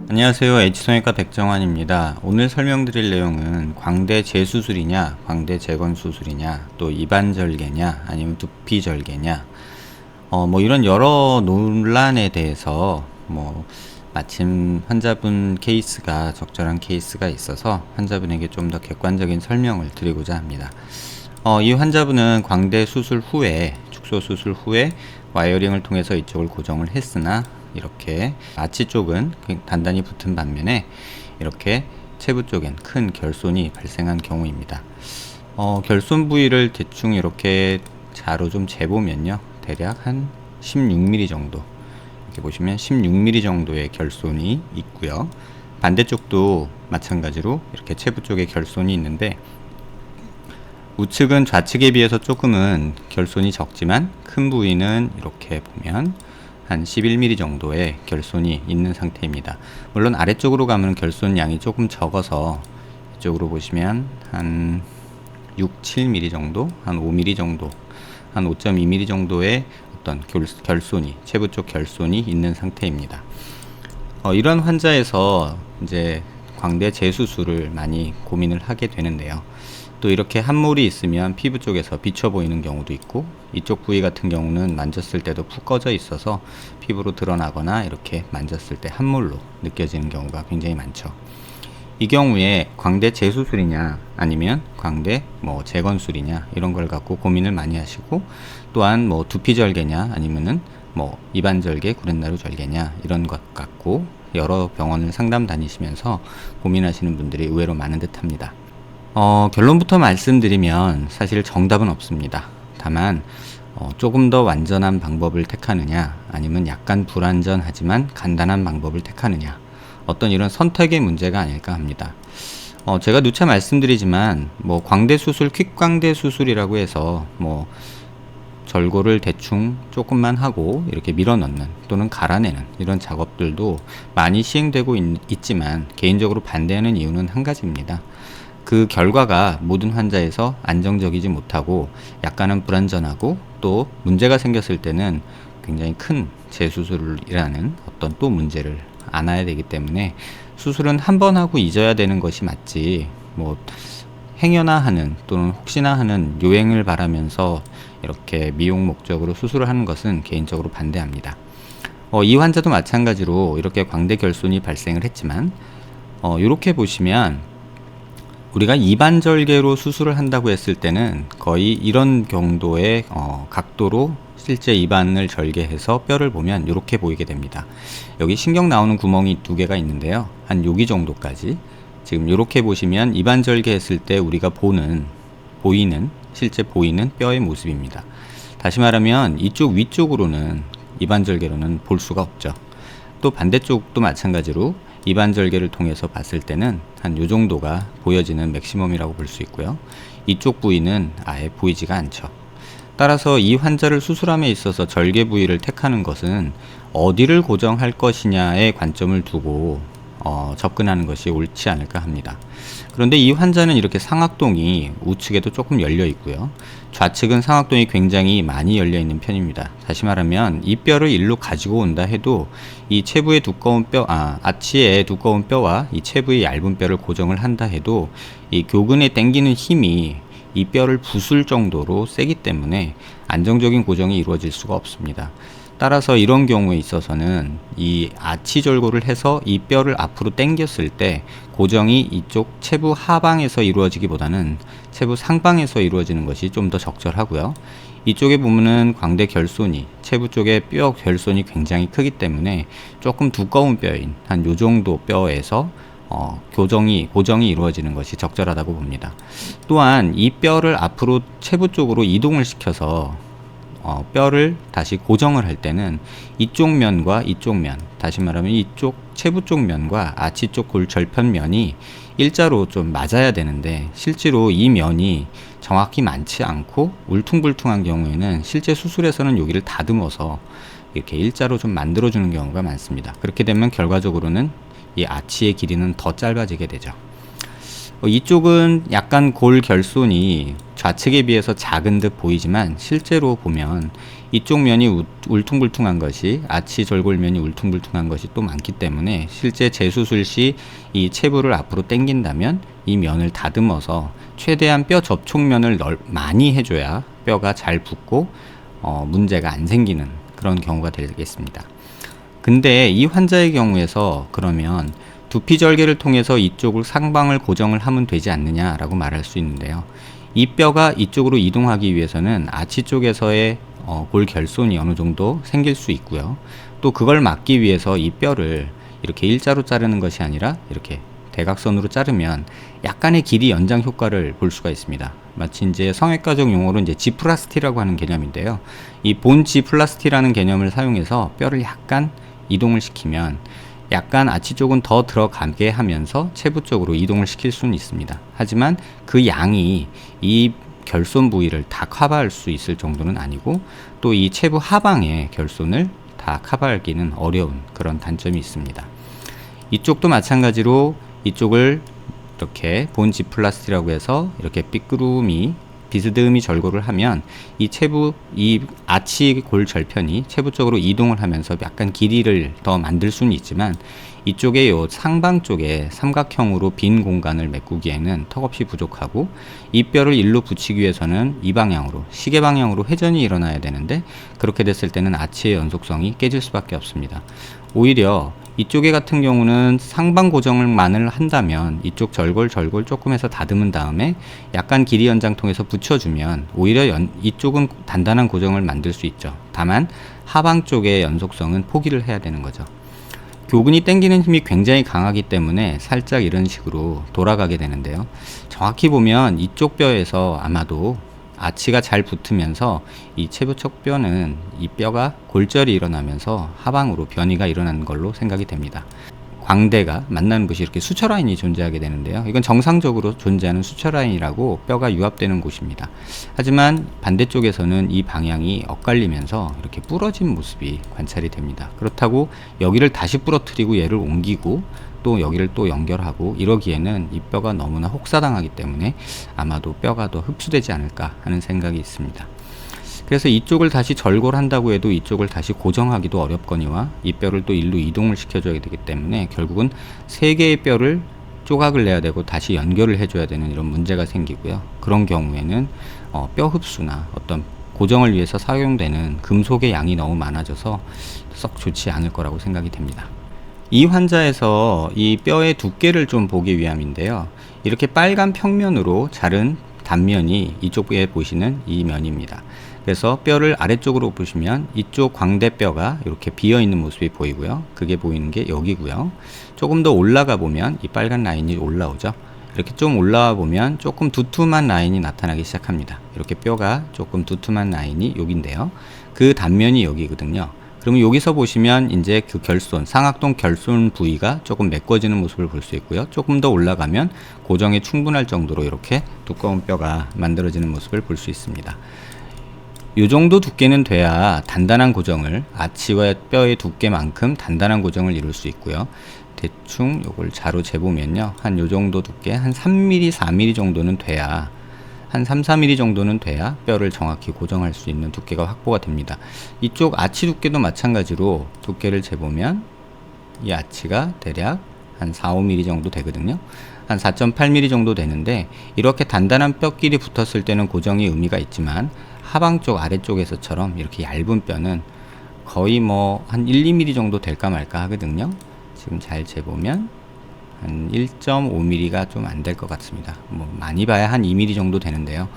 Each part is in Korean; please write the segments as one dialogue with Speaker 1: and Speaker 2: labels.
Speaker 1: 안녕하세요. H성형외과 백정환입니다. 오늘 설명드릴 내용은 광대 재수술이냐 광대 재건수술이냐 또 입안절개냐 아니면 두피절개냐 이런 여러 논란에 대해서 마침 환자분 케이스가 적절한 케이스가 있어서 환자분에게 좀 더 객관적인 설명을 드리고자 합니다. 이 환자분은 광대 수술 후에 축소 수술 후에 와이어링을 통해서 이쪽을 고정을 했으나 이렇게 아치 쪽은 단단히 붙은 반면에 이렇게 체부 쪽엔 큰 결손이 발생한 경우입니다. 결손 부위를 대충 이렇게 자로 좀 재보면요, 대략 한 16mm 정도, 이렇게 보시면 16mm 정도의 결손이 있고요. 반대쪽도 마찬가지로 이렇게 체부 쪽에 결손이 있는데 우측은 좌측에 비해서 조금은 결손이 적지만 큰 부위는 이렇게 보면 한 11mm 정도의 결손이 있는 상태입니다. 물론 아래쪽으로 가면 결손 양이 조금 적어서 이쪽으로 보시면 한 6, 7mm 정도, 한 5mm 정도, 한 5.2mm 정도의 어떤 결손이, 체부 쪽 결손이 있는 상태입니다. 이런 환자에서 이제 광대 재수술을 많이 고민을 하게 되는데요. 또 이렇게 함몰이 있으면 피부 쪽에서 비쳐 보이는 경우도 있고, 이쪽 부위 같은 경우는 만졌을 때도 푹 꺼져 있어서 피부로 드러나거나 이렇게 만졌을 때 함몰로 느껴지는 경우가 굉장히 많죠. 이 경우에 광대 재수술이냐 아니면 광대 재건술이냐 이런 걸 갖고 고민을 많이 하시고, 또한 두피절개냐 아니면은 입안절개, 구렛나루 절개냐 이런 것 갖고 여러 병원을 상담 다니시면서 고민하시는 분들이 의외로 많은 듯 합니다. 결론부터 말씀드리면 사실 정답은 없습니다. 다만 조금 더 완전한 방법을 택하느냐 아니면 약간 불완전하지만 간단한 방법을 택하느냐, 어떤 이런 선택의 문제가 아닐까 합니다. 제가 누차 말씀드리지만 광대 수술, 퀵광대 수술이라고 해서 절골을 대충 조금만 하고 이렇게 밀어넣는 또는 갈아내는 이런 작업들도 많이 시행되고 있지만 개인적으로 반대하는 이유는 한 가지입니다. 그 결과가 모든 환자에서 안정적이지 못하고 약간은 불안전하고 또 문제가 생겼을 때는 굉장히 큰 재수술이라는 어떤 또 문제를 안아야 되기 때문에 수술은 한 번 하고 잊어야 되는 것이 맞지, 행여나 하는 또는 혹시나 하는 요행을 바라면서 이렇게 미용 목적으로 수술을 하는 것은 개인적으로 반대합니다. 이 환자도 마찬가지로 이렇게 광대 결손이 발생을 했지만 이렇게 보시면 우리가 입안절개로 수술을 한다고 했을 때는 거의 이런 정도의 각도로 실제 입안을 절개해서 뼈를 보면 이렇게 보이게 됩니다. 여기 신경 나오는 구멍이 두 개가 있는데요, 한 여기 정도까지 지금 이렇게 보시면 입안절개 했을 때 우리가 실제 보이는 뼈의 모습입니다. 다시 말하면 이쪽 위쪽으로는 입안절개로는 볼 수가 없죠. 또 반대쪽도 마찬가지로 입안절개를 통해서 봤을 때는 한 요 정도가 보여지는 맥시멈이라고 볼 수 있고요. 이쪽 부위는 아예 보이지가 않죠. 따라서 이 환자를 수술함에 있어서 절개 부위를 택하는 것은 어디를 고정할 것이냐에 관점을 두고 접근하는 것이 옳지 않을까 합니다. 그런데 이 환자는 이렇게 상악동이 우측에도 조금 열려 있고요, 좌측은 상악동이 굉장히 많이 열려 있는 편입니다. 다시 말하면 이 뼈를 일로 가지고 온다 해도 이 체부의 두꺼운 아치의 두꺼운 뼈와 이 체부의 얇은 뼈를 고정을 한다 해도 이 교근에 당기는 힘이 이 뼈를 부술 정도로 세기 때문에 안정적인 고정이 이루어질 수가 없습니다. 따라서 이런 경우에 있어서는 이 아치 절골을 해서 이 뼈를 앞으로 당겼을 때 고정이 이쪽 체부 하방에서 이루어지기보다는 체부 상방에서 이루어지는 것이 좀 더 적절하고요. 이쪽에 보면은 광대 결손이, 체부 쪽에 뼈 결손이 굉장히 크기 때문에 조금 두꺼운 뼈인 한 요 정도 뼈에서 고정이 이루어지는 것이 적절하다고 봅니다. 또한 이 뼈를 앞으로 체부 쪽으로 이동을 시켜서 뼈를 다시 고정을 할 때는 이쪽 면과 이쪽 면, 다시 말하면 이쪽 체부 쪽 면과 아치 쪽 골절편 면이 일자로 좀 맞아야 되는데 실제로 이 면이 정확히 많지 않고 울퉁불퉁한 경우에는 실제 수술에서는 여기를 다듬어서 이렇게 일자로 좀 만들어주는 경우가 많습니다. 그렇게 되면 결과적으로는 이 아치의 길이는 더 짧아지게 되죠. 이쪽은 약간 골 결손이 좌측에 비해서 작은 듯 보이지만 실제로 보면 이쪽 면이 울퉁불퉁한 것이, 아치 절골면이 울퉁불퉁한 것이 또 많기 때문에 실제 재수술 시 이 체부를 앞으로 당긴다면 이 면을 다듬어서 최대한 뼈 접촉면을 많이 해줘야 뼈가 잘 붙고 문제가 안 생기는 그런 경우가 되겠습니다. 근데 이 환자의 경우에서 그러면 두피절개를 통해서 이쪽을 상방을 고정을 하면 되지 않느냐라고 말할 수 있는데요. 이 뼈가 이쪽으로 이동하기 위해서는 아치 쪽에서의 골 결손이 어느 정도 생길 수 있고요. 또 그걸 막기 위해서 이 뼈를 이렇게 일자로 자르는 것이 아니라 이렇게 대각선으로 자르면 약간의 길이 연장 효과를 볼 수가 있습니다. 마치 이제 성형외과적 용어로 이제 지플라스티라고 하는 개념인데요. 이 본 지플라스티라는 개념을 사용해서 뼈를 약간 이동을 시키면 약간 아치 쪽은 더 들어가게 하면서 체부 쪽으로 이동을 시킬 수는 있습니다. 하지만 그 양이 이 결손 부위를 다 커버할 수 있을 정도는 아니고 또 이 체부 하방의 결손을 다 커버하기는 어려운 그런 단점이 있습니다. 이쪽도 마찬가지로 이쪽을 이렇게 본 지플라스티라고 해서 이렇게 삐끄rum이 비스듬히 절골을 하면 이 체부, 이 아치 골 절편이 체부 쪽으로 이동을 하면서 약간 길이를 더 만들 수는 있지만 이쪽에 요 상방 쪽에 삼각형으로 빈 공간을 메꾸기에는 턱없이 부족하고 이 뼈를 일로 붙이기 위해서는 이 방향으로, 시계 방향으로 회전이 일어나야 되는데 그렇게 됐을 때는 아치의 연속성이 깨질 수밖에 없습니다. 오히려 이쪽에 같은 경우는 상방 고정을만을 한다면 이쪽 절골 조금 해서 다듬은 다음에 약간 길이 연장 통해서 붙여주면 오히려 이쪽은 단단한 고정을 만들 수 있죠. 다만 하방 쪽의 연속성은 포기를 해야 되는 거죠. 교근이 당기는 힘이 굉장히 강하기 때문에 살짝 이런 식으로 돌아가게 되는데요. 정확히 보면 이쪽 뼈에서 아마도 아치가 잘 붙으면서 이 체부척 뼈는 이 뼈가 골절이 일어나면서 하방으로 변이가 일어나는 걸로 생각이 됩니다. 광대가 만나는 곳이 이렇게 수처 라인이 존재하게 되는데요. 이건 정상적으로 존재하는 수처 라인이라고 뼈가 유합되는 곳입니다. 하지만 반대쪽에서는 이 방향이 엇갈리면서 이렇게 부러진 모습이 관찰이 됩니다. 그렇다고 여기를 다시 부러뜨리고 얘를 옮기고 또 여기를 또 연결하고 이러기에는 이 뼈가 너무나 혹사당하기 때문에 아마도 뼈가 더 흡수되지 않을까 하는 생각이 있습니다. 그래서 이쪽을 다시 절골한다고 해도 이쪽을 다시 고정하기도 어렵거니와 이 뼈를 또 일로 이동을 시켜줘야 되기 때문에 결국은 세 개의 뼈를 조각을 내야 되고 다시 연결을 해줘야 되는 이런 문제가 생기고요. 그런 경우에는 뼈 흡수나 어떤 고정을 위해서 사용되는 금속의 양이 너무 많아져서 썩 좋지 않을 거라고 생각이 됩니다. 이 환자에서 이 뼈의 두께를 좀 보기 위함인데요. 이렇게 빨간 평면으로 자른 단면이 이쪽에 보시는 이 면입니다. 그래서 뼈를 아래쪽으로 보시면 이쪽 광대뼈가 이렇게 비어 있는 모습이 보이고요. 그게 보이는 게 여기고요. 조금 더 올라가 보면 이 빨간 라인이 올라오죠. 이렇게 좀 올라와 보면 조금 두툼한 라인이 나타나기 시작합니다. 이렇게 뼈가 조금 두툼한 라인이 여기인데요. 그 단면이 여기거든요. 그러면 여기서 보시면 이제 그 결손, 상악동 결손 부위가 조금 메꿔지는 모습을 볼 수 있고요. 조금 더 올라가면 고정에 충분할 정도로 이렇게 두꺼운 뼈가 만들어지는 모습을 볼 수 있습니다. 이 정도 두께는 돼야 단단한 고정을, 아치와 뼈의 두께만큼 단단한 고정을 이룰 수 있고요. 대충 요걸 자로 재보면요. 한 요 정도 두께, 한 3mm, 4mm 정도는 돼야, 한 3, 4mm 정도는 돼야 뼈를 정확히 고정할 수 있는 두께가 확보가 됩니다. 이쪽 아치 두께도 마찬가지로 두께를 재보면 이 아치가 대략 한 4, 5mm 정도 되거든요. 한 4.8mm 정도 되는데 이렇게 단단한 뼈끼리 붙었을 때는 고정이 의미가 있지만 하방 쪽 아래쪽에서처럼 이렇게 얇은 뼈는 거의 뭐 한 1, 2mm 정도 될까 말까 하거든요. 지금 잘 재보면 한 1.5mm가 좀 안 될 것 같습니다. 뭐 많이 봐야 한 2mm 정도 되는데요.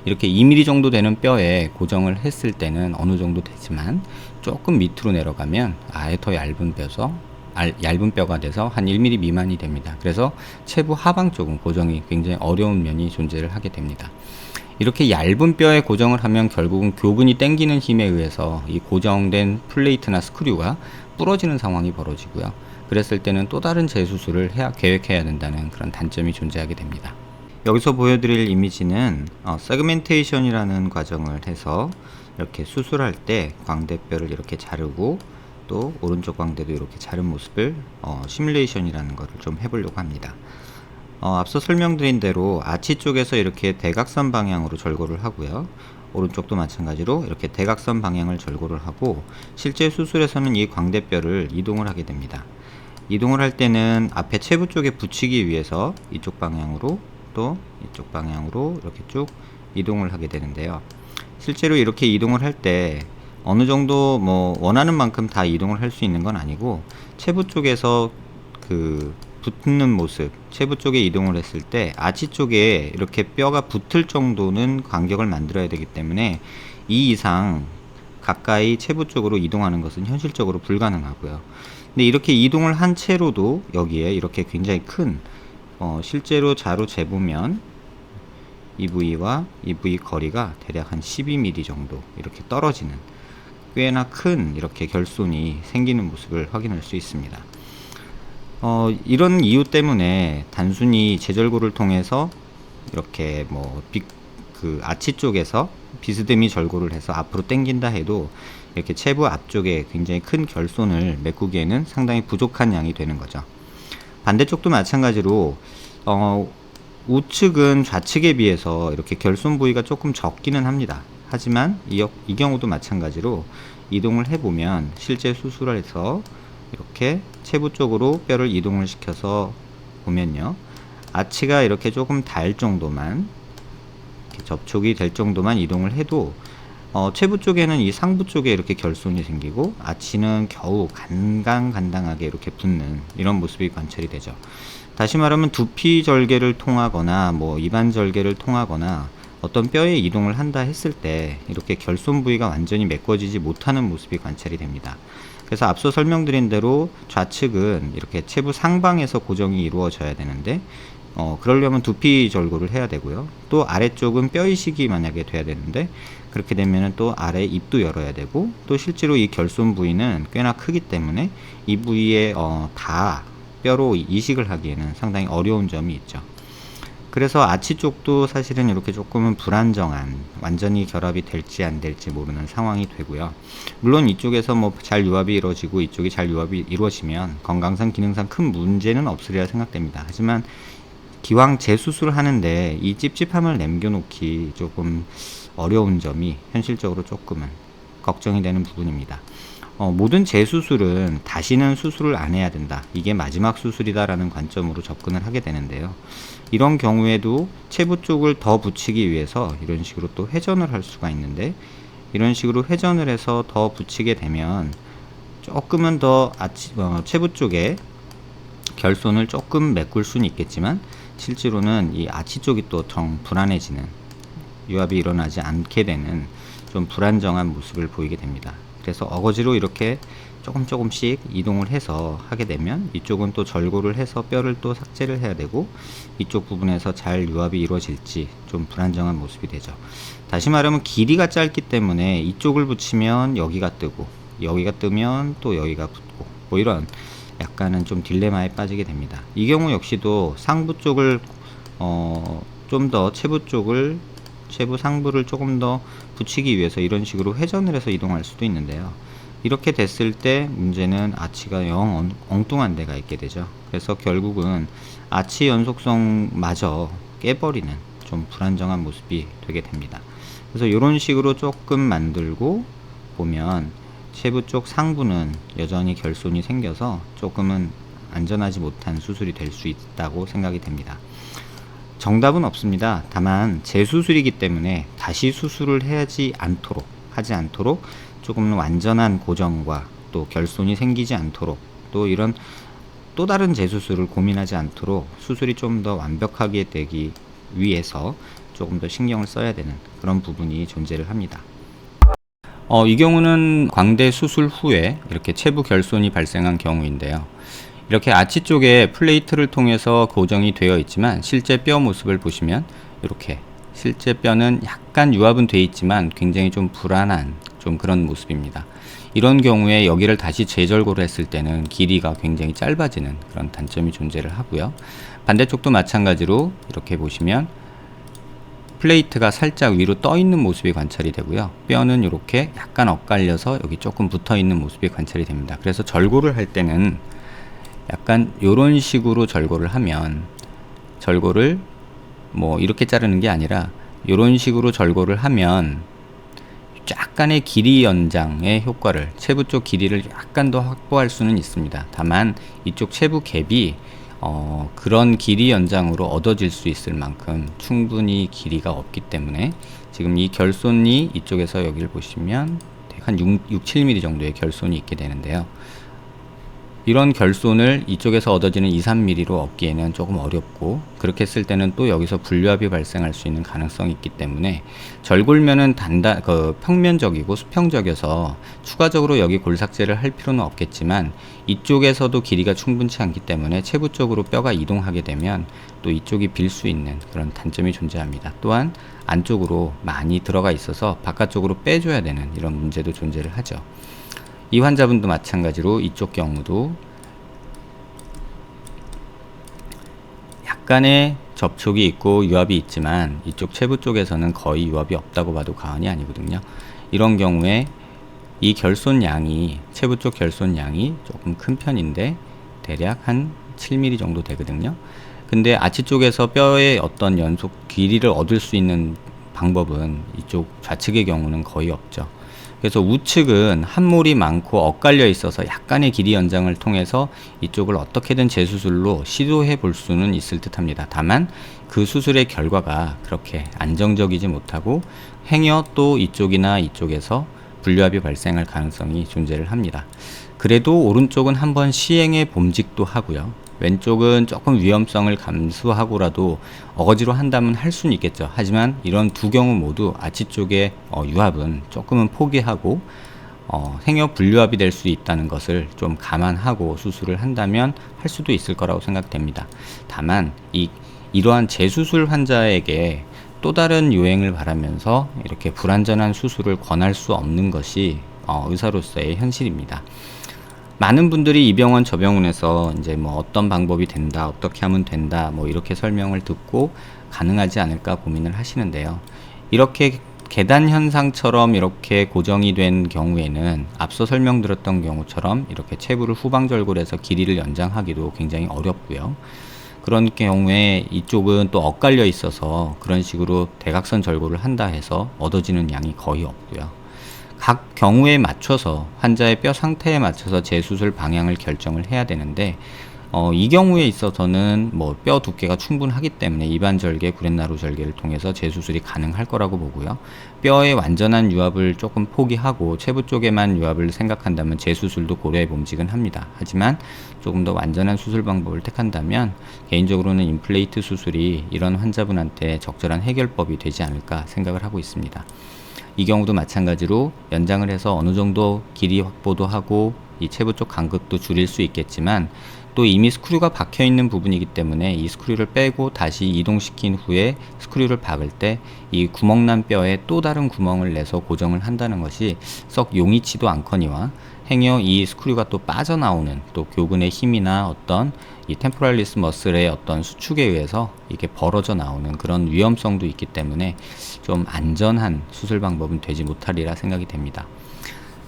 Speaker 1: 이렇게 2mm 정도 되는 뼈에 고정을 했을 때는 어느 정도 되지만 조금 밑으로 내려가면 아예 더 얇은 뼈가 돼서 한 1mm 미만이 됩니다. 그래서 체부 하방 쪽은 고정이 굉장히 어려운 면이 존재를 하게 됩니다. 이렇게 얇은 뼈에 고정을 하면 결국은 교근이 당기는 힘에 의해서 이 고정된 플레이트나 스크류가 부러지는 상황이 벌어지고요. 그랬을 때는 또 다른 재수술을 계획해야 된다는 그런 단점이 존재하게 됩니다. 여기서 보여드릴 이미지는 세그멘테이션이라는 과정을 해서 이렇게 수술할 때 광대뼈를 이렇게 자르고 또 오른쪽 광대도 이렇게 자른 모습을 시뮬레이션이라는 것을 좀 해보려고 합니다. 앞서 설명드린 대로 아치 쪽에서 이렇게 대각선 방향으로 절골을 하고요. 오른쪽도 마찬가지로 이렇게 대각선 방향을 절골을 하고, 실제 수술에서는 이 광대뼈를 이동을 하게 됩니다. 이동을 할 때는 앞에 체부 쪽에 붙이기 위해서 이쪽 방향으로 또 이쪽 방향으로 이렇게 쭉 이동을 하게 되는데요. 실제로 이렇게 이동을 할 때 어느 정도 뭐 원하는 만큼 다 이동을 할 수 있는 건 아니고, 체부 쪽에서 그 붙는 모습, 체부 쪽에 이동을 했을 때 아치 쪽에 이렇게 뼈가 붙을 정도는 간격을 만들어야 되기 때문에 이 이상 가까이 체부 쪽으로 이동하는 것은 현실적으로 불가능하고요. 근데 이렇게 이동을 한 채로도 여기에 이렇게 굉장히 큰 실제로 자로 재보면 이 부위와 이 부위 거리가 대략 한 12mm 정도 이렇게 떨어지는 꽤나 큰 이렇게 결손이 생기는 모습을 확인할 수 있습니다. 이런 이유 때문에 단순히 재절골을 통해서 이렇게 그 아치 쪽에서 비스듬히 절골을 해서 앞으로 당긴다 해도 이렇게 체부 앞쪽에 굉장히 큰 결손을 메꾸기에는 상당히 부족한 양이 되는 거죠. 반대쪽도 마찬가지로 우측은 좌측에 비해서 이렇게 결손 부위가 조금 적기는 합니다. 하지만 이 경우도 마찬가지로 이동을 해보면 실제 수술을 해서 이렇게 체부 쪽으로 뼈를 이동을 시켜서 보면요, 아치가 이렇게 조금 닿을 정도만, 이렇게 접촉이 될 정도만 이동을 해도 체부 쪽에는 이 상부 쪽에 이렇게 결손이 생기고 아치는 겨우 간당간당하게 이렇게 붙는 이런 모습이 관찰이 되죠. 다시 말하면 두피 절개를 통하거나 입안 절개를 통하거나 어떤 뼈에 이동을 한다 했을 때 이렇게 결손 부위가 완전히 메꿔지지 못하는 모습이 관찰이 됩니다. 그래서 앞서 설명드린 대로 좌측은 이렇게 체부 상방에서 고정이 이루어져야 되는데 그러려면 두피 절골을 해야 되고요. 또 아래쪽은 뼈 이식이 만약에 돼야 되는데 그렇게 되면 또 아래 입도 열어야 되고, 또 실제로 이 결손 부위는 꽤나 크기 때문에 이 부위에 다 뼈로 이식을 하기에는 상당히 어려운 점이 있죠. 그래서 아치 쪽도 사실은 이렇게 조금은 불안정한, 완전히 결합이 될지 안 될지 모르는 상황이 되고요. 물론 이쪽에서 잘 유합이 이루어지고 이쪽이 잘 유합이 이루어지면 건강상 기능상 큰 문제는 없으리라 생각됩니다. 하지만 기왕 재수술을 하는데 이 찝찝함을 남겨놓기 조금 어려운 점이 현실적으로 조금은 걱정이 되는 부분입니다. 모든 재수술은 다시는 수술을 안 해야 된다, 이게 마지막 수술이다라는 관점으로 접근을 하게 되는데요. 이런 경우에도 체부 쪽을 더 붙이기 위해서 이런 식으로 또 회전을 할 수가 있는데, 이런 식으로 회전을 해서 더 붙이게 되면 조금은 더 체부 쪽에 결손을 조금 메꿀 수는 있겠지만 실제로는 이 아치 쪽이 또 정 불안해지는, 유합이 일어나지 않게 되는 좀 불안정한 모습을 보이게 됩니다. 그래서 어거지로 이렇게 조금씩 이동을 해서 하게 되면 이쪽은 또 절골을 해서 뼈를 또 삭제를 해야 되고, 이쪽 부분에서 잘 유합이 이루어질지 좀 불안정한 모습이 되죠. 다시 말하면 길이가 짧기 때문에 이쪽을 붙이면 여기가 뜨고 여기가 뜨면 또 여기가 붙고 이런 약간은 좀 딜레마에 빠지게 됩니다. 이 경우 역시도 상부 쪽을 좀 더 체부 상부를 조금 더 붙이기 위해서 이런 식으로 회전을 해서 이동할 수도 있는데요. 이렇게 됐을 때 문제는 아치가 영 엉뚱한 데가 있게 되죠. 그래서 결국은 아치 연속성마저 깨버리는 좀 불안정한 모습이 되게 됩니다. 그래서 이런 식으로 조금 만들고 보면 체부 쪽 상부는 여전히 결손이 생겨서 조금은 안전하지 못한 수술이 될 수 있다고 생각이 됩니다. 정답은 없습니다. 다만 재수술이기 때문에 다시 수술을 하지 않도록 조금 완전한 고정과 또 결손이 생기지 않도록, 또 이런 또 다른 재수술을 고민하지 않도록 수술이 좀 더 완벽하게 되기 위해서 조금 더 신경을 써야 되는 그런 부분이 존재를 합니다. 이 경우는 광대 수술 후에 이렇게 체부 결손이 발생한 경우인데요. 이렇게 아치 쪽에 플레이트를 통해서 고정이 되어 있지만 실제 뼈 모습을 보시면 이렇게 실제 뼈는 약간 유합은 되어 있지만 굉장히 좀 불안한 좀 그런 모습입니다. 이런 경우에 여기를 다시 재절골을 했을 때는 길이가 굉장히 짧아지는 그런 단점이 존재를 하고요. 반대쪽도 마찬가지로 이렇게 보시면 플레이트가 살짝 위로 떠 있는 모습이 관찰이 되고요. 뼈는 이렇게 약간 엇갈려서 여기 조금 붙어 있는 모습이 관찰이 됩니다. 그래서 절골을 할 때는 약간 이런 식으로 절골을 하면 절골을 뭐 이렇게 자르는 게 아니라 이런 식으로 절골을 하면 약간의 길이 연장의 효과를, 체부 쪽 길이를 약간 더 확보할 수는 있습니다. 다만 이쪽 체부 갭이 그런 길이 연장으로 얻어질 수 있을 만큼 충분히 길이가 없기 때문에 지금 이 결손이 이쪽에서 여기를 보시면 한 6, 7mm 정도의 결손이 있게 되는데요. 이런 결손을 이쪽에서 얻어지는 2, 3mm로 얻기에는 조금 어렵고, 그렇게 했을 때는 또 여기서 불류압이 발생할 수 있는 가능성이 있기 때문에 절골면은 평면적이고 수평적이어서 추가적으로 여기 골삭제를 할 필요는 없겠지만, 이쪽에서도 길이가 충분치 않기 때문에 체부 쪽으로 뼈가 이동하게 되면 또 이쪽이 빌 수 있는 그런 단점이 존재합니다. 또한 안쪽으로 많이 들어가 있어서 바깥쪽으로 빼줘야 되는 이런 문제도 존재를 하죠. 이 환자분도 마찬가지로 이쪽 경우도 약간의 접촉이 있고 유압이 있지만 이쪽 체부 쪽에서는 거의 유압이 없다고 봐도 과언이 아니거든요. 이런 경우에 이 결손 양이, 체부 쪽 결손 양이 조금 큰 편인데 대략 한 7mm 정도 되거든요. 근데 아치 쪽에서 뼈의 어떤 연속 길이를 얻을 수 있는 방법은 이쪽 좌측의 경우는 거의 없죠. 그래서 우측은 함몰이 많고 엇갈려 있어서 약간의 길이 연장을 통해서 이쪽을 어떻게든 재수술로 시도해 볼 수는 있을 듯 합니다. 다만 그 수술의 결과가 그렇게 안정적이지 못하고 행여 또 이쪽이나 이쪽에서 불류압이 발생할 가능성이 존재를 합니다. 그래도 오른쪽은 한번 시행해 봄직도 하고요. 왼쪽은 조금 위험성을 감수하고라도 어거지로 한다면 할 수는 있겠죠. 하지만 이런 두 경우 모두 아치 쪽의 유압은 조금은 포기하고 행여 불유압이 될 수 있다는 것을 좀 감안하고 수술을 한다면 할 수도 있을 거라고 생각됩니다. 다만 이러한 재수술 환자에게 또 다른 요행을 바라면서 이렇게 불완전한 수술을 권할 수 없는 것이 의사로서의 현실입니다. 많은 분들이 이 병원 저 병원에서 이제 뭐 어떤 방법이 된다, 어떻게 하면 된다, 뭐 이렇게 설명을 듣고 가능하지 않을까 고민을 하시는데요. 이렇게 계단 현상처럼 이렇게 고정이 된 경우에는 앞서 설명드렸던 경우처럼 이렇게 체부를 후방절골해서 길이를 연장하기도 굉장히 어렵고요. 그런 경우에 이쪽은 또 엇갈려 있어서 그런 식으로 대각선 절골을 한다 해서 얻어지는 양이 거의 없고요. 각 경우에 맞춰서 환자의 뼈 상태에 맞춰서 재수술 방향을 결정을 해야 되는데 이 경우에 있어서는 뭐 뼈 두께가 충분하기 때문에 이반절개, 구렛나루 절개를 통해서 재수술이 가능할 거라고 보고요. 뼈의 완전한 유압을 조금 포기하고 체부 쪽에만 유압을 생각한다면 재수술도 고려해 봄직은 합니다. 하지만 조금 더 완전한 수술 방법을 택한다면 개인적으로는 임플레이트 수술이 이런 환자분한테 적절한 해결법이 되지 않을까 생각을 하고 있습니다. 이 경우도 마찬가지로 연장을 해서 어느 정도 길이 확보도 하고 이 체부 쪽 간극도 줄일 수 있겠지만 또 이미 스크류가 박혀 있는 부분이기 때문에 이 스크류를 빼고 다시 이동시킨 후에 스크류를 박을 때 이 구멍난 뼈에 또 다른 구멍을 내서 고정을 한다는 것이 썩 용이치도 않거니와 행여 이 스크류가 또 빠져나오는 또 교근의 힘이나 어떤 이 템포랄리스 머슬의 어떤 수축에 의해서 이게 벌어져 나오는 그런 위험성도 있기 때문에 좀 안전한 수술 방법은 되지 못하리라 생각이 됩니다.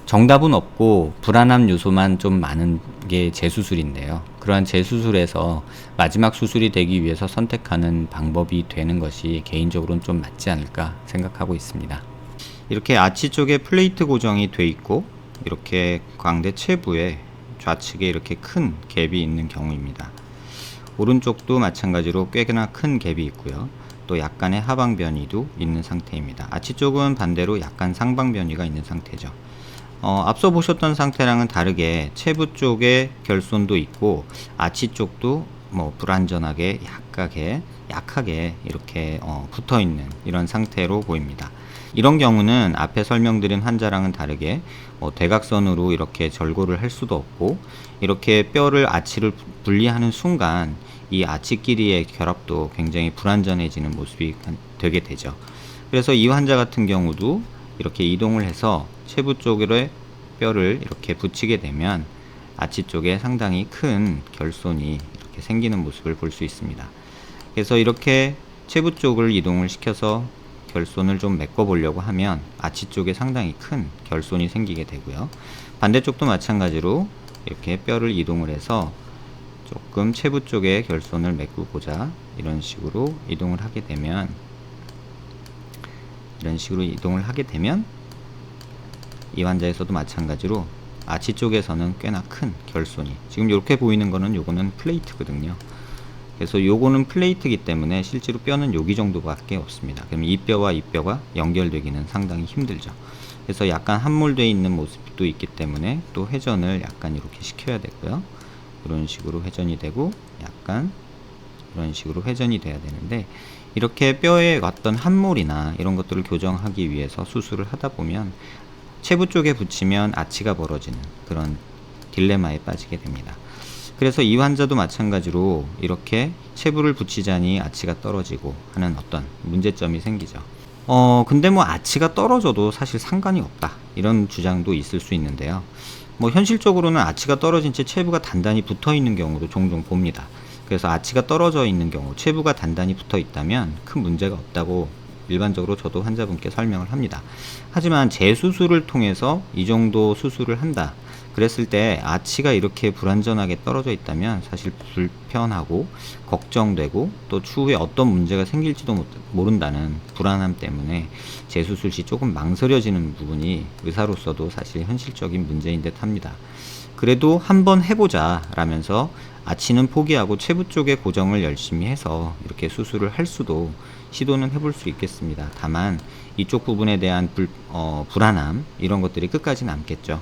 Speaker 1: 정답은 없고 불안함 요소만 좀 많은 게 재수술인데요. 그러한 재수술에서 마지막 수술이 되기 위해서 선택하는 방법이 되는 것이 개인적으로는 좀 맞지 않을까 생각하고 있습니다. 이렇게 아치 쪽에 플레이트 고정이 돼 있고 이렇게 광대 체부에 좌측에 이렇게 큰 갭이 있는 경우입니다. 오른쪽도 마찬가지로 꽤나 큰 갭이 있고요. 또 약간의 하방 변이도 있는 상태입니다. 아치 쪽은 반대로 약간 상방 변이가 있는 상태죠. 앞서 보셨던 상태랑은 다르게 체부 쪽에 결손도 있고 아치 쪽도 뭐 불완전하게 약하게 이렇게 붙어 있는 이런 상태로 보입니다. 이런 경우는 앞에 설명드린 환자랑은 다르게 대각선으로 이렇게 절골을 할 수도 없고 이렇게 뼈를 아치를 분리하는 순간 이 아치 길이의 결합도 굉장히 불완전해지는 모습이 되게 되죠. 그래서 이 환자 같은 경우도 이렇게 이동을 해서 체부 쪽에 뼈를 이렇게 붙이게 되면 아치 쪽에 상당히 큰 결손이 이렇게 생기는 모습을 볼 수 있습니다. 그래서 이렇게 체부 쪽을 이동을 시켜서 결손을 좀 메꿔 보려고 하면 아치 쪽에 상당히 큰 결손이 생기게 되고요. 반대쪽도 마찬가지로 이렇게 뼈를 이동을 해서 조금 체부 쪽에 결손을 메꾸고자 이런 식으로 이동을 하게 되면 이 환자에서도 마찬가지로 아치 쪽에서는 꽤나 큰 결손이, 지금 이렇게 보이는 거는 요거는 플레이트거든요. 그래서 요거는 플레이트이기 때문에 실제로 뼈는 여기 정도밖에 없습니다. 그럼 이 뼈와 이 뼈가 연결되기는 상당히 힘들죠. 그래서 약간 함몰되어 있는 모습도 있기 때문에 또 회전을 약간 이렇게 시켜야 되고요. 이런 식으로 회전이 되고 약간 이런 식으로 회전이 돼야 되는데, 이렇게 뼈에 어떤 함몰이나 이런 것들을 교정하기 위해서 수술을 하다 보면 체부 쪽에 붙이면 아치가 벌어지는 그런 딜레마에 빠지게 됩니다. 그래서 이 환자도 마찬가지로 이렇게 체부를 붙이자니 아치가 떨어지고 하는 어떤 문제점이 생기죠. 근데 뭐 아치가 떨어져도 사실 상관이 없다, 이런 주장도 있을 수 있는데요. 뭐 현실적으로는 아치가 떨어진 채 체부가 단단히 붙어 있는 경우도 종종 봅니다. 그래서 아치가 떨어져 있는 경우 체부가 단단히 붙어 있다면 큰 문제가 없다고 일반적으로 저도 환자분께 설명을 합니다. 하지만 재수술을 통해서 이 정도 수술을 한다 그랬을 때 아치가 이렇게 불완전하게 떨어져 있다면 사실 불편하고 걱정되고 또 추후에 어떤 문제가 생길지도 모른다는 불안함 때문에 재수술 시 조금 망설여지는 부분이 의사로서도 사실 현실적인 문제인 듯 합니다. 그래도 한번 해보자 라면서 아치는 포기하고 체부 쪽에 고정을 열심히 해서 이렇게 수술을 할 수도 시도는 해볼 수 있겠습니다. 다만 이쪽 부분에 대한 불안함 이런 것들이 끝까지 남겠죠.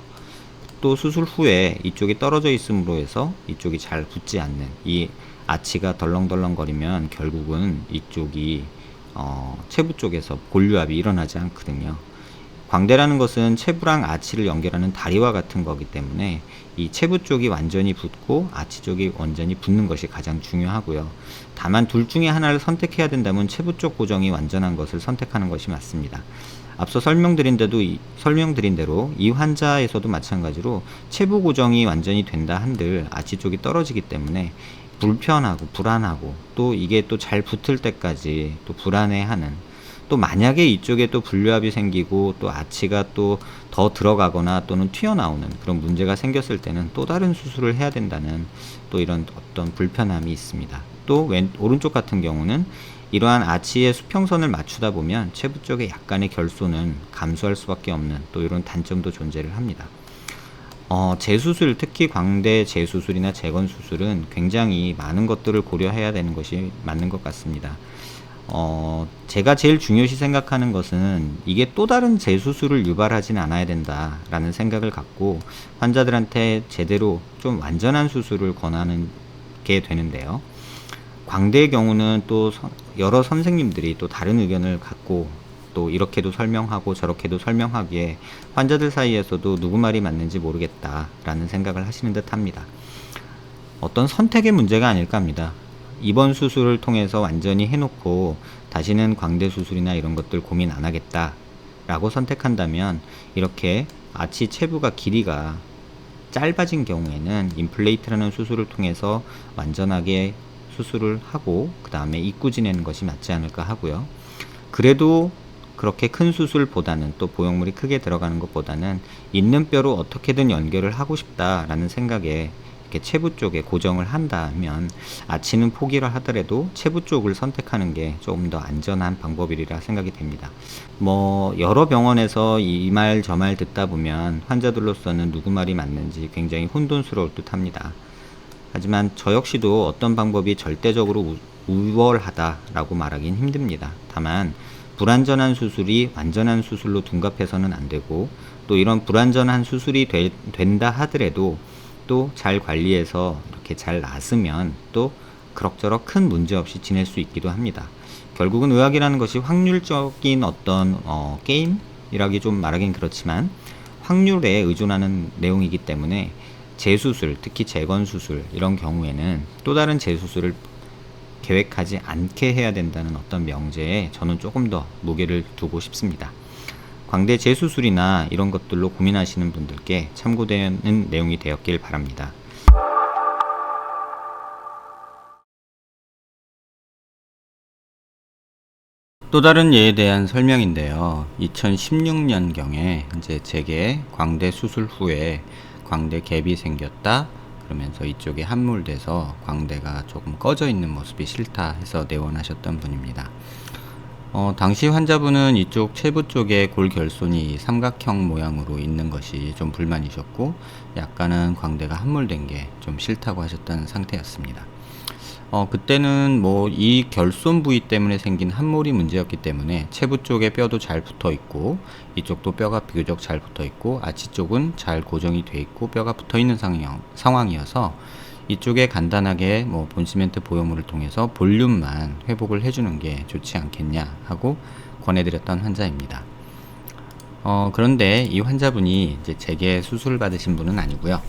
Speaker 1: 또 수술 후에 이쪽이 떨어져 있음으로 해서 이쪽이 잘 붙지 않는, 이 아치가 덜렁덜렁거리면 결국은 이쪽이 체부 쪽에서 골류압이 일어나지 않거든요. 광대라는 것은 체부랑 아치를 연결하는 다리와 같은 거기 때문에 이 체부 쪽이 완전히 붙고 아치 쪽이 완전히 붙는 것이 가장 중요하고요. 다만 둘 중에 하나를 선택해야 된다면 체부 쪽 고정이 완전한 것을 선택하는 것이 맞습니다. 앞서 설명드린 대로 이 환자에서도 마찬가지로 체부 고정이 완전히 된다 한들 아치 쪽이 떨어지기 때문에 불편하고 불안하고 또 이게 또 잘 붙을 때까지 또 불안해하는, 또 만약에 이쪽에 또 분류압이 생기고 또 아치가 또 더 들어가거나 또는 튀어나오는 그런 문제가 생겼을 때는 또 다른 수술을 해야 된다는 또 이런 어떤 불편함이 있습니다. 또 오른쪽 같은 경우는 이러한 아치의 수평선을 맞추다 보면 체부 쪽에 약간의 결손은 감소할 수밖에 없는 또 이런 단점도 존재를 합니다. 재수술, 특히 광대 재수술이나 재건수술은 굉장히 많은 것들을 고려해야 되는 것이 맞는 것 같습니다. 제가 제일 중요시 생각하는 것은 이게 또 다른 재수술을 유발하진 않아야 된다라는 생각을 갖고 환자들한테 제대로 좀 완전한 수술을 권하는 게 되는데요. 광대의 경우는 또 여러 선생님들이 또 다른 의견을 갖고 또 이렇게도 설명하고 저렇게도 설명하기에 환자들 사이에서도 누구 말이 맞는지 모르겠다라는 생각을 하시는 듯 합니다. 어떤 선택의 문제가 아닐까 합니다. 이번 수술을 통해서 완전히 해놓고 다시는 광대 수술이나 이런 것들 고민 안 하겠다 라고 선택한다면 이렇게 아치 체부가 길이가 짧아진 경우에는 임플레이트라는 수술을 통해서 완전하게 수술을 하고 그 다음에 입구 지내는 것이 맞지 않을까 하고요. 그래도 그렇게 큰 수술보다는 또 보형물이 크게 들어가는 것보다는 있는 뼈로 어떻게든 연결을 하고 싶다라는 생각에 이렇게 체부 쪽에 고정을 한다면 아치는 포기를 하더라도 체부 쪽을 선택하는 게 조금 더 안전한 방법이라 생각이 됩니다. 뭐 여러 병원에서 이 말 저 말 듣다 보면 환자들로서는 누구 말이 맞는지 굉장히 혼돈스러울 듯 합니다. 하지만 저 역시도 어떤 방법이 절대적으로 우월하다라고 말하기는 힘듭니다. 다만 불완전한 수술이 완전한 수술로 둔갑해서는 안 되고 또 이런 불완전한 수술이 된다 하더라도 또 잘 관리해서 이렇게 잘 나으면 또 그럭저럭 큰 문제 없이 지낼 수 있기도 합니다. 결국은 의학이라는 것이 확률적인 어떤 게임이라기 좀 말하긴 그렇지만 확률에 의존하는 내용이기 때문에 재수술, 특히 재건수술 이런 경우에는 또 다른 재수술을 계획하지 않게 해야 된다는 어떤 명제에 저는 조금 더 무게를 두고 싶습니다. 광대 재수술이나 이런 것들로 고민하시는 분들께 참고되는 내용이 되었길 바랍니다. 또 다른 예에 대한 설명인데요. 2016년경에 이제 제게 광대 수술 후에 광대 갭이 생겼다. 그러면서 이쪽에 함몰돼서 광대가 조금 꺼져 있는 모습이 싫다 해서 내원하셨던 분입니다. 당시 환자분은 이쪽 체부 쪽에 골결손이 삼각형 모양으로 있는 것이 좀 불만이셨고, 약간은 광대가 함몰된 게 좀 싫다고 하셨던 상태였습니다. 그때는 뭐 이 결손 부위 때문에 생긴 함몰이 문제였기 때문에 체부 쪽에 뼈도 잘 붙어 있고, 이쪽도 뼈가 비교적 잘 붙어 있고, 아치 쪽은 잘 고정이 돼 있고 뼈가 붙어 있는 상황이어서 이쪽에 간단하게 뭐 본시멘트 보형물을 통해서 볼륨만 회복을 해주는 게 좋지 않겠냐 하고 권해드렸던 환자입니다. 그런데 이 환자분이 이제 재개 수술을 받으신 분은 아니고요.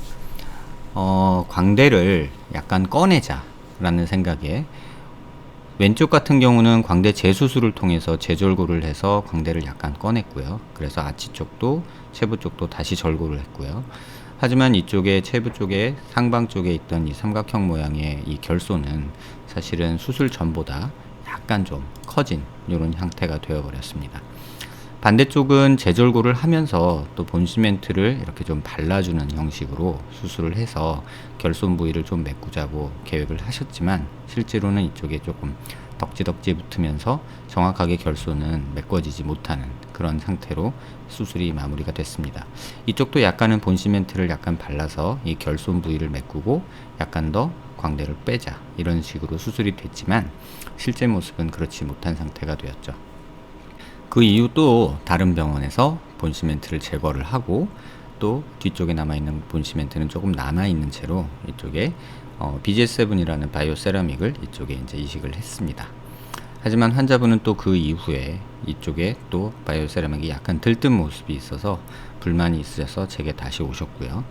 Speaker 1: 광대를 약간 꺼내자 라는 생각에, 왼쪽 같은 경우는 광대 재수술을 통해서 재절골을 해서 광대를 약간 꺼냈고요. 그래서 아치 쪽도 체부 쪽도 다시 절골을 했고요. 하지만 이쪽에 체부 쪽에 상방 쪽에 있던 이 삼각형 모양의 이 결손은 사실은 수술 전보다 약간 좀 커진 이런 형태가 되어 버렸습니다. 반대쪽은 재절골을 하면서 또 본시멘트를 이렇게 좀 발라주는 형식으로 수술을 해서 결손 부위를 좀 메꾸자고 계획을 하셨지만, 실제로는 이쪽에 조금 덕지덕지 붙으면서 정확하게 결손은 메꿔지지 못하는 그런 상태로 수술이 마무리가 됐습니다. 이쪽도 약간은 본시멘트를 약간 발라서 이 결손 부위를 메꾸고 약간 더 광대를 빼자 이런 식으로 수술이 됐지만, 실제 모습은 그렇지 못한 상태가 되었죠. 그 이후 또 다른 병원에서 본시멘트를 제거를 하고, 또 뒤쪽에 남아있는 본시멘트는 조금 남아있는 채로 이쪽에 BJ7이라는 바이오 세라믹을 이쪽에 이제 이식을 했습니다. 하지만 환자분은 또 그 이후에 이쪽에 또 바이오 세라믹이 약간 들뜬 모습이 있어서 불만이 있으셔서 제게 다시 오셨고요.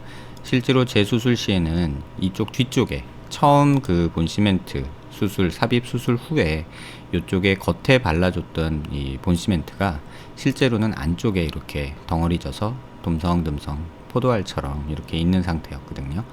Speaker 1: 실제로 재수술 시에는 이쪽 뒤쪽에 처음 그 본시멘트 수술, 삽입 수술 후에 이쪽에 겉에 발라줬던 이 본시멘트가 실제로는 안쪽에 이렇게 덩어리 져서 듬성듬성 포도알처럼 이렇게 있는 상태였거든요.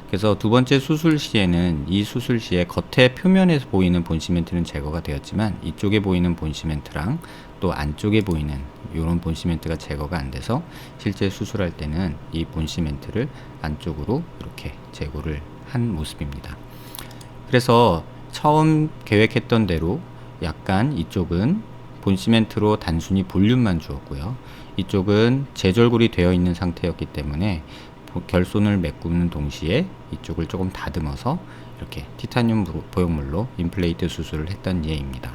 Speaker 1: 그래서 두 번째 수술 시에는 이 수술 시에 겉에 표면에서 보이는 본시멘트는 제거가 되었지만, 이쪽에 보이는 본시멘트랑 또 안쪽에 보이는 이런 본시멘트가 제거가 안 돼서 실제 수술할 때는 이 본시멘트를 안쪽으로 이렇게 제거를 한 모습입니다. 그래서 처음 계획했던 대로 약간 이쪽은 본시멘트로 단순히 볼륨만 주었고요. 이쪽은 재절골이 되어 있는 상태였기 때문에 결손을 메꾸는 동시에 이쪽을 조금 다듬어서 이렇게 티타늄 보형물로 임플레이트 수술을 했던 예입니다.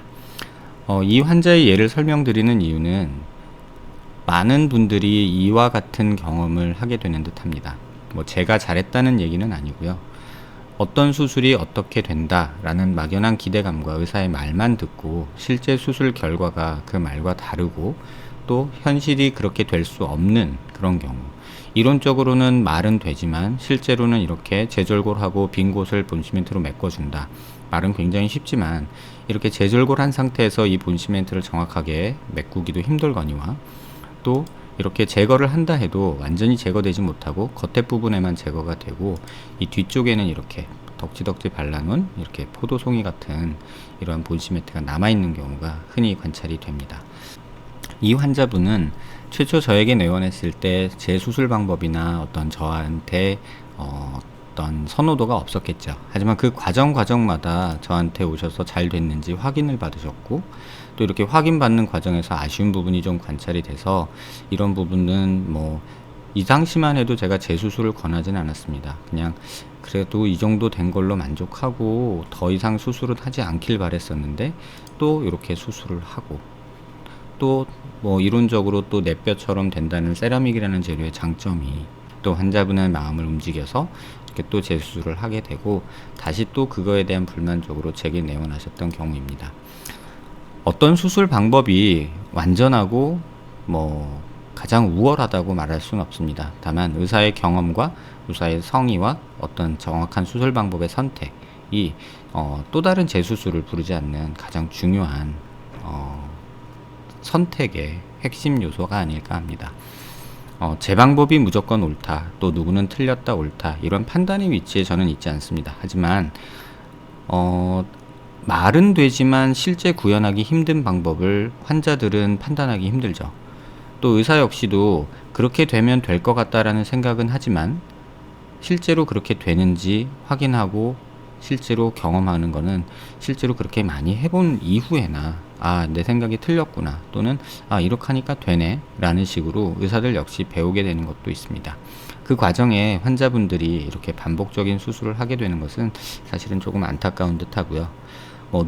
Speaker 1: 이 환자의 예를 설명드리는 이유는 많은 분들이 이와 같은 경험을 하게 되는 듯 합니다. 뭐 제가 잘했다는 얘기는 아니고요. 어떤 수술이 어떻게 된다라는 막연한 기대감과 의사의 말만 듣고 실제 수술 결과가 그 말과 다르고, 또 현실이 그렇게 될 수 없는 그런 경우, 이론적으로는 말은 되지만 실제로는 이렇게 재절골하고 빈 곳을 본시멘트로 메꿔준다, 말은 굉장히 쉽지만 이렇게 재절골한 상태에서 이 본시멘트를 정확하게 메꾸기도 힘들거니와, 또 이렇게 제거를 한다 해도 완전히 제거되지 못하고 겉에 부분에만 제거가 되고, 이 뒤쪽에는 이렇게 덕지덕지 발라놓은 이렇게 포도송이 같은 이런 본시멘트가 남아있는 경우가 흔히 관찰이 됩니다. 이 환자분은 최초 저에게 내원했을 때 제 수술 방법이나 어떤 저한테 어떤 선호도가 없었겠죠. 하지만 그 과정마다 저한테 오셔서 잘 됐는지 확인을 받으셨고, 또 이렇게 확인받는 과정에서 아쉬운 부분이 좀 관찰이 돼서, 이런 부분은 뭐 이상시만 해도 제가 재수술을 권하진 않았습니다. 그냥 그래도 이 정도 된 걸로 만족하고 더 이상 수술은 하지 않길 바랬었는데, 또 이렇게 수술을 하고, 또 뭐 이론적으로 또 내 뼈처럼 된다는 세라믹이라는 재료의 장점이 또 환자분의 마음을 움직여서 이렇게 또 재수술을 하게 되고, 다시 또 그거에 대한 불만족으로 제게 내원하셨던 경우입니다. 어떤 수술 방법이 완전하고 뭐 가장 우월하다고 말할 수는 없습니다. 다만 의사의 경험과 의사의 성의와 어떤 정확한 수술 방법의 선택이 또 다른 재수술을 부르지 않는 가장 중요한 선택의 핵심 요소가 아닐까 합니다. 제 방법이 무조건 옳다, 또 누구는 틀렸다 옳다, 이런 판단의 위치에 저는 있지 않습니다. 하지만 말은 되지만 실제 구현하기 힘든 방법을 환자들은 판단하기 힘들죠. 또 의사 역시도 그렇게 되면 될 것 같다라는 생각은 하지만 실제로 그렇게 되는지 확인하고 실제로 경험하는 거는 실제로 그렇게 많이 해본 이후에나 내 생각이 틀렸구나 또는 이렇게 하니까 되네 라는 식으로 의사들 역시 배우게 되는 것도 있습니다. 그 과정에 환자분들이 이렇게 반복적인 수술을 하게 되는 것은 사실은 조금 안타까운 듯 하고요.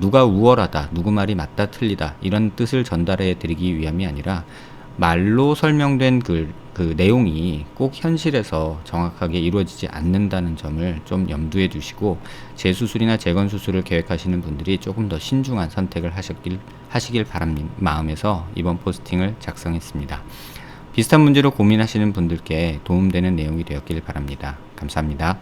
Speaker 1: 누가 우월하다, 누구 말이 맞다 틀리다 이런 뜻을 전달해 드리기 위함이 아니라 말로 설명된 그 내용이 꼭 현실에서 정확하게 이루어지지 않는다는 점을 좀 염두에 두시고 재수술이나 재건수술을 계획하시는 분들이 조금 더 신중한 선택을 하시길 바랍니다. 마음에서 이번 포스팅을 작성했습니다. 비슷한 문제로 고민하시는 분들께 도움되는 내용이 되었길 바랍니다. 감사합니다.